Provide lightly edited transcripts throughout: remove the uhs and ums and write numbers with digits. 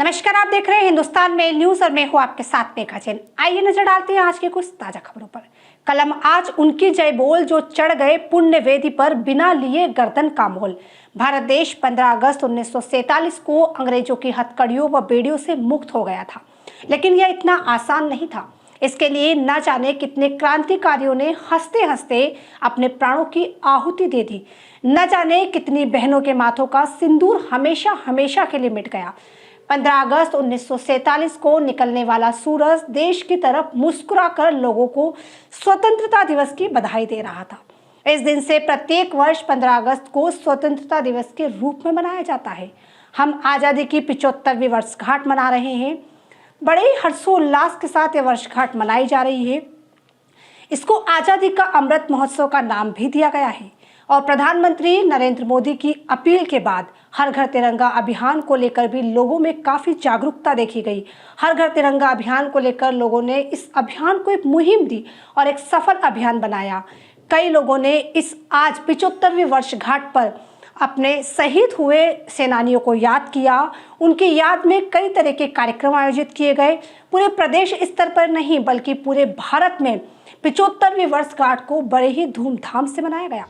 नमस्कार, आप देख रहे हैं हिंदुस्तान मेल न्यूज और मैं हूं आपके साथ मेघा जैन। आइए नजर डालते हैं आज के कुछ ताजा खबरों पर। कलम आज उनकी जय बोल जो चढ़ गए पुण्य वेदी पर बिना लिए गर्दन का मोल। भारत देश 15 अगस्त 1947 को अंग्रेजों की हथकड़ियों व बेड़ियों से मुक्त हो गया था, लेकिन यह इतना आसान नहीं था। इसके लिए न जाने कितने क्रांतिकारियों ने हंसते हंसते अपने प्राणों की आहुति दे दी। न जाने कितनी बहनों के माथों का सिंदूर हमेशा हमेशा के लिए मिट गया। 15 अगस्त 1947 को निकलने वाला सूरज देश की तरफ मुस्कुराकर लोगों को स्वतंत्रता दिवस की बधाई दे रहा था। इस दिन से प्रत्येक वर्ष 15 अगस्त को स्वतंत्रता दिवस के रूप में मनाया जाता है। हम आज़ादी की 75वीं वर्षगांठ मना रहे हैं। बड़े ही हर्षोल्लास के साथ ये वर्षगांठ मनाई जा रही है। इसको आज़ादी का अमृत महोत्सव का नाम भी दिया गया है और प्रधानमंत्री नरेंद्र मोदी की अपील के बाद हर घर तिरंगा अभियान को लेकर भी लोगों में काफी जागरूकता देखी गई। हर घर तिरंगा अभियान को लेकर लोगों ने इस अभियान को एक मुहिम दी और एक सफल अभियान बनाया। कई लोगों ने इस आज 75वीं वर्षगांठ पर अपने शहीद हुए सेनानियों को याद किया। उनकी याद में कई तरह के कार्यक्रम आयोजित किए गए। पूरे प्रदेश स्तर पर नहीं बल्कि पूरे भारत में 75वीं वर्षगांठ को बड़े ही धूमधाम से मनाया गया।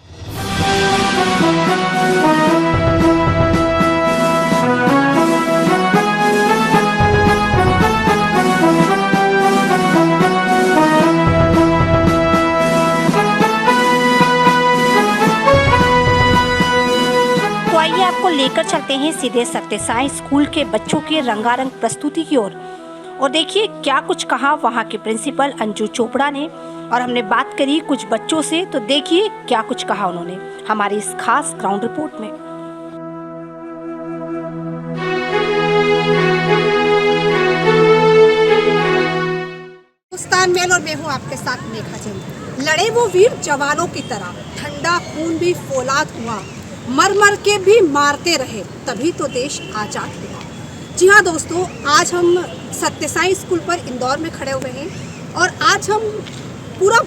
तो आइए आपको लेकर चलते हैं सीधे सत्य साई स्कूल के बच्चों के रंगारंग प्रस्तुति की ओर और देखिए क्या कुछ कहा वहां के प्रिंसिपल अंजू चोपड़ा ने। और हमने बात करी कुछ बच्चों से, तो देखिए क्या कुछ कहा उन्होंने हमारी इस खास ग्राउंड रिपोर्ट में। हिंदुस्तान मेल और मैं हूँ आपके साथ मेघा जैन। लड़े वो वीर जवानों की तरह, ठंडा खून भी फौलाद हुआ, मर मर के भी मारते रहे, तभी तो देश आजाद हुआ। जी हाँ दोस्तों, आज हम सत्य साई स्कूल पर इंदौर में खड़े हुए हैं और आज हम पूरा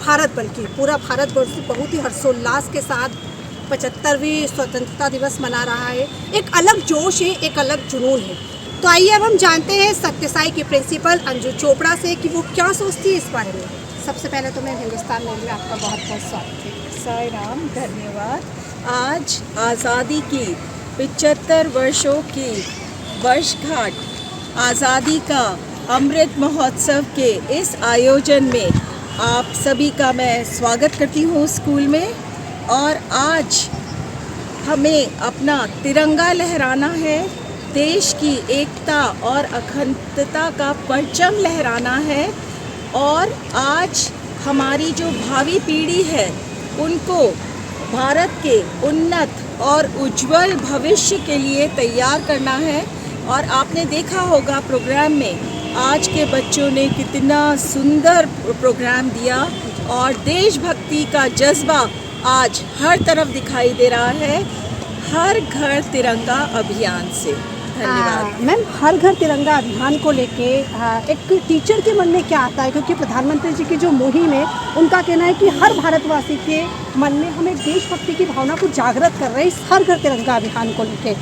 भारतवर्ष बहुत ही हर्षोल्लास के साथ 75वीं स्वतंत्रता दिवस मना रहा है। एक अलग जोश है, एक अलग जुनून है। तो आइए अब हम जानते हैं सत्य साई की प्रिंसिपल अंजू चोपड़ा से कि वो क्या सोचती है इस बारे में। सबसे पहले तो मैं हिंदुस्तान में आपका बहुत बहुत स्वागत है। साई राम, धन्यवाद। आज आज़ादी की 75 वर्षों की वर्षगांठ, आज़ादी का अमृत महोत्सव के इस आयोजन में आप सभी का मैं स्वागत करती हूँ स्कूल में। और आज हमें अपना तिरंगा लहराना है, देश की एकता और अखंडता का परचम लहराना है। और आज हमारी जो भावी पीढ़ी है उनको भारत के उन्नत और उज्जवल भविष्य के लिए तैयार करना है। और आपने देखा होगा प्रोग्राम में आज के बच्चों ने कितना सुंदर प्रोग्राम दिया और देशभक्ति का जज्बा आज हर तरफ दिखाई दे रहा है, हर घर तिरंगा अभियान से। धन्यवाद मैम। हर घर तिरंगा अभियान को लेके एक टीचर के मन में क्या आता है, क्योंकि प्रधानमंत्री जी की जो मुहिम है उनका कहना है कि हर भारतवासी के मन में हम एक देशभक्ति की भावना को जागृत कर रहे हैं इस हर घर तिरंगा अभियान को लेके,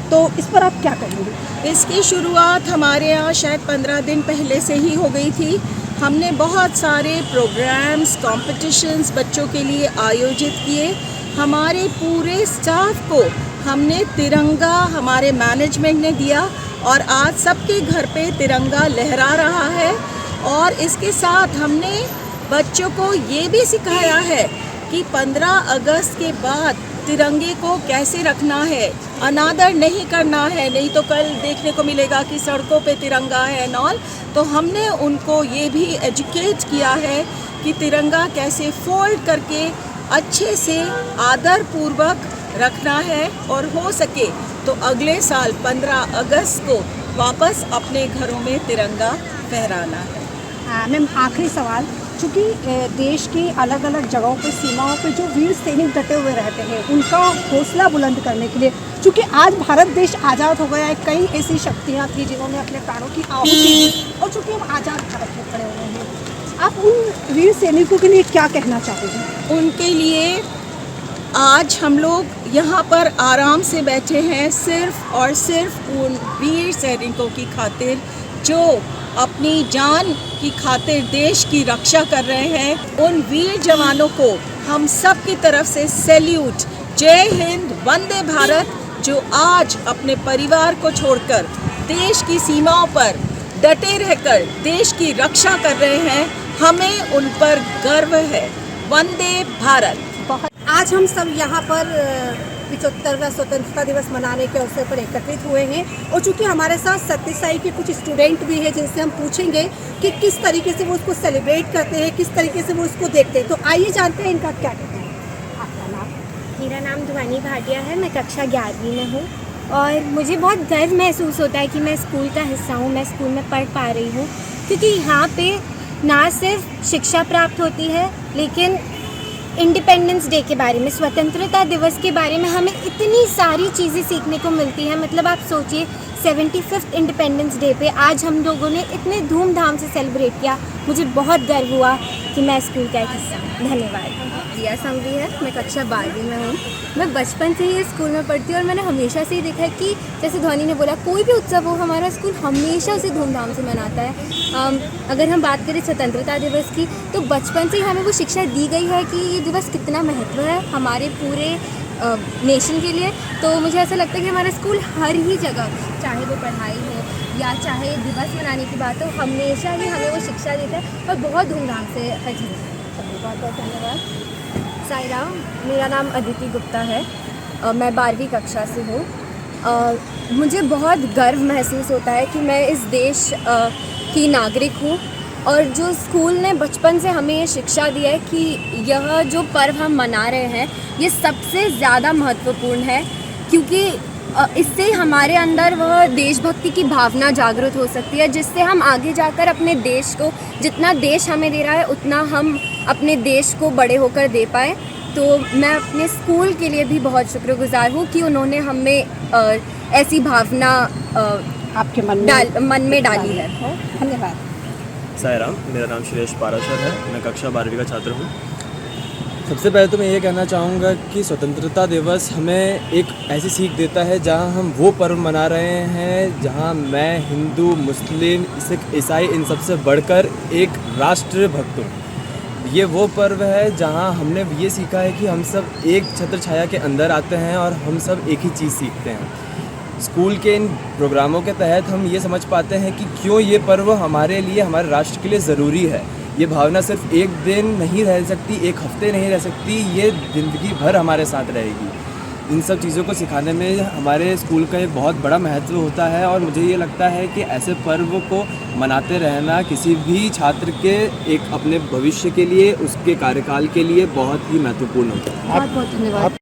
तो इस पर आप क्या कहेंगे? इसकी शुरुआत हमारे यहाँ शायद 15 दिन पहले से ही हो गई थी। हमने बहुत सारे प्रोग्राम्स, कॉम्पिटिशन्स बच्चों के लिए आयोजित किए। हमारे पूरे स्टाफ को हमने तिरंगा हमारे मैनेजमेंट ने दिया और आज सबके घर पे तिरंगा लहरा रहा है। और इसके साथ हमने बच्चों को ये भी सिखाया है कि 15 अगस्त के बाद तिरंगे को कैसे रखना है, अनादर नहीं करना है, नहीं तो कल देखने को मिलेगा कि सड़कों पे तिरंगा है नॉल। तो हमने उनको ये भी एजुकेट किया है कि तिरंगा कैसे फोल्ड करके अच्छे से आदर पूर्वक रखना है और हो सके तो अगले साल 15 अगस्त को वापस अपने घरों में तिरंगा फहराना है। मैम, आखिरी सवाल, चूँकि देश की अलग अलग जगहों पे, सीमाओं पे जो वीर सैनिक डटे हुए रहते हैं उनका हौसला बुलंद करने के लिए, चूँकि आज भारत देश आज़ाद हो गया है, कई ऐसी शक्तियाँ थी जिन्होंने अपने प्राणों की आहुति दी और चूँकि हम आज़ाद भारत में खड़े हुए हैं, आप उन वीर सैनिकों के लिए क्या कहना चाहोगे? उनके लिए आज हम लोग यहाँ पर आराम से बैठे हैं सिर्फ और सिर्फ उन वीर सैनिकों की खातिर जो अपनी जान की खातिर देश की रक्षा कर रहे हैं। उन वीर जवानों को हम सब की तरफ से सैल्यूट, जय हिंद, वंदे भारत, जो आज अपने परिवार को छोड़कर देश की सीमाओं पर डटे रहकर देश की रक्षा कर रहे हैं। हमें उन पर गर्व है। वंदे भारत। आज हम सब यहाँ पर 75वां स्वतंत्रता दिवस मनाने के अवसर पर एकत्रित हुए हैं और चूँकि हमारे साथ सत्य साई के कुछ स्टूडेंट भी हैं जिनसे हम पूछेंगे कि किस तरीके से वो उसको सेलिब्रेट करते हैं, किस तरीके से वो उसको देखते हैं। तो आइए जानते हैं इनका क्या कहना है। आपका नाम? मेरा नाम ध्वनि भाटिया है। मैं कक्षा 11वीं में हूँ और मुझे बहुत गर्व महसूस होता है कि मैं स्कूल का हिस्सा हूँ, मैं स्कूल में पढ़ पा रही हूँ, क्योंकि यहाँ पे ना सिर्फ शिक्षा प्राप्त होती है लेकिन इंडिपेंडेंस डे के बारे में, स्वतंत्रता दिवस के बारे में हमें इतनी सारी चीज़ें सीखने को मिलती हैं। मतलब आप सोचिए 75th इंडिपेंडेंस डे पे आज हम लोगों ने इतने धूमधाम से सेलिब्रेट किया। मुझे बहुत गर्व हुआ कि मैं स्कूल का एक हिस्सा हूँ। धन्यवाद। रिया संघवी है, मैं कक्षा 12वीं में हूँ। मैं बचपन से ही स्कूल में पढ़ती हूँ और मैंने हमेशा से ही देखा है कि जैसे ध्वनि ने बोला, कोई भी उत्सव हो हमारा स्कूल हमेशा उसे धूमधाम से मनाता है। अगर हम बात करें स्वतंत्रता दिवस की, तो बचपन से ही हमें वो शिक्षा दी गई है कि ये दिवस कितना महत्व है हमारे पूरे नेशन के लिए। तो मुझे ऐसा लगता है कि हमारा स्कूल हर ही जगह, चाहे वो पढ़ाई हो या चाहे दिवस मनाने की बात हो, हमेशा ही हमें वो शिक्षा देता है और बहुत धूमधाम से हर चीज़। बहुत बहुत धन्यवाद। साई राम, मेरा नाम अदिति गुप्ता है। मैं 12वीं कक्षा से हूँ। मुझे बहुत गर्व महसूस होता है कि मैं इस देश की नागरिक हूँ और जो स्कूल ने बचपन से हमें ये शिक्षा दी है कि यह जो पर्व हम मना रहे हैं ये सबसे ज़्यादा महत्वपूर्ण है, क्योंकि इससे हमारे अंदर वह देशभक्ति की भावना जागृत हो सकती है, जिससे हम आगे जाकर अपने देश को, जितना देश हमें दे रहा है उतना हम अपने देश को बड़े होकर दे पाए। तो मैं अपने स्कूल के लिए भी बहुत शुक्रगुजार हूँ कि उन्होंने हमें ऐसी भावना आपके मन में डाली है। धन्यवाद। साई राम, मेरा नाम सुरेश पाराशर है। मैं कक्षा 12वीं का छात्र हूँ। सबसे पहले तो मैं ये कहना चाहूँगा कि स्वतंत्रता दिवस हमें एक ऐसी सीख देता है जहाँ हम वो पर्व मना रहे हैं जहाँ मैं हिंदू, मुस्लिम, सिख, ईसाई इन सबसे बढ़कर एक राष्ट्रभक्त हूँ। ये वो पर्व है जहाँ हमने ये सीखा है कि हम सब एक छत्र छाया के अंदर आते हैं और हम सब एक ही चीज़ सीखते हैं। स्कूल के इन प्रोग्रामों के तहत हम ये समझ पाते हैं कि क्यों ये पर्व हमारे लिए, हमारे राष्ट्र के लिए ज़रूरी है। ये भावना सिर्फ एक दिन नहीं रह सकती, एक हफ्ते नहीं रह सकती, ये ज़िंदगी भर हमारे साथ रहेगी। इन सब चीज़ों को सिखाने में हमारे स्कूल का एक बहुत बड़ा महत्व होता है और मुझे ये लगता है कि ऐसे पर्व को मनाते रहना किसी भी छात्र के एक अपने भविष्य के लिए, उसके कार्यकाल के लिए बहुत ही महत्वपूर्ण होता है। बहुत बहुत धन्यवाद।